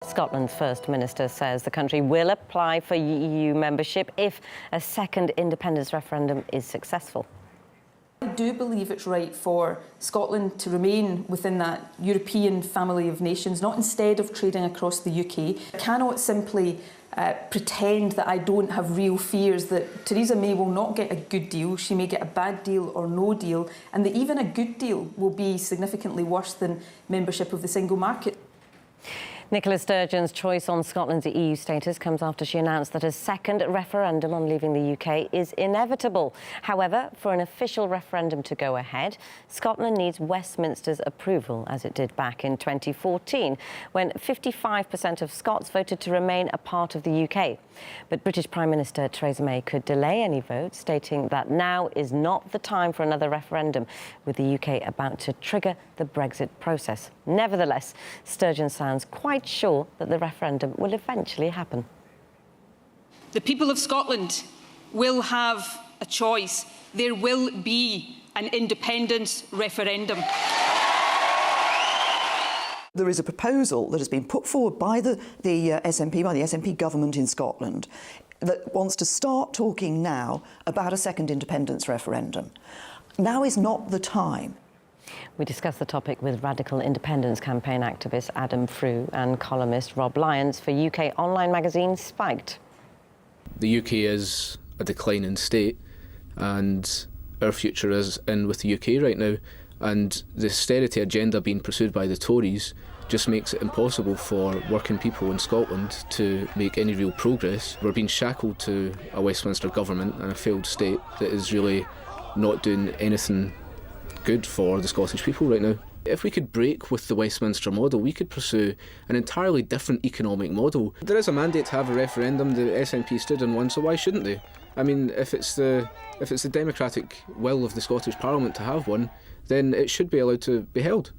Scotland's First Minister says the country will apply for EU membership if a second independence referendum is successful. I do believe it's right for Scotland to remain within that European family of nations, not instead of trading across the UK. I cannot simply pretend that I don't have real fears that Theresa May will not get a good deal. She may get a bad deal or no deal, and that even a good deal will be significantly worse than membership of the single market. Nicola Sturgeon's choice on Scotland's EU status comes after she announced that a second referendum on leaving the UK is inevitable. However, for an official referendum to go ahead, Scotland needs Westminster's approval, as it did back in 2014, when 55% of Scots voted to remain a part of the UK. But British Prime Minister Theresa May could delay any vote, stating that now is not the time for another referendum, with the UK about to trigger the Brexit process. Nevertheless, Sturgeon sounds quite sure that the referendum will eventually happen. The people of Scotland will have a choice. There will be an independence referendum. There is a proposal that has been put forward by the SNP government in Scotland that wants to start talking now about a second independence referendum. Now is not the time. We discussed the topic with radical independence campaign activist Adam Frew and columnist Rob Lyons for UK online magazine Spiked. The UK is a declining state and our future is in with the UK right now, and the austerity agenda being pursued by the Tories just makes it impossible for working people in Scotland to make any real progress. We're being shackled to a Westminster government and a failed state that is really not doing anything good for the Scottish people right now. If we could break with the Westminster model, we could pursue an entirely different economic model. There is a mandate to have a referendum. The SNP stood on one, so why shouldn't they? I mean, if it's the democratic will of the Scottish Parliament to have one, then it should be allowed to be held.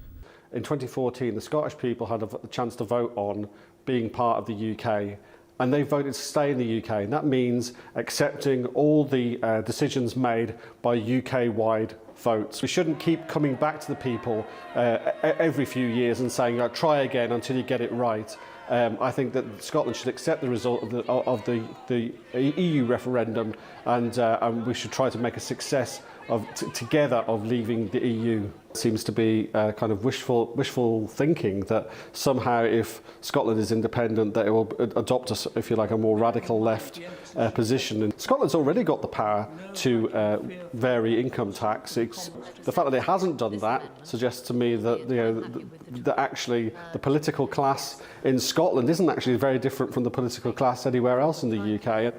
In 2014, the Scottish people had a chance to vote on being part of the UK, and they voted to stay in the UK, and that means accepting all the decisions made by UK-wide votes. We shouldn't keep coming back to the people every few years and saying, try again until you get it right. I think that Scotland should accept the result of the EU referendum, and we should try to make a success together of leaving the EU. It seems to be kind of wishful thinking that somehow if Scotland is independent that it will adopt if you like, a more radical left position. And Scotland's already got the power to vary income tax. The fact that it hasn't done that suggests to me that that actually the political class in Scotland isn't actually very different from the political class anywhere else in the UK.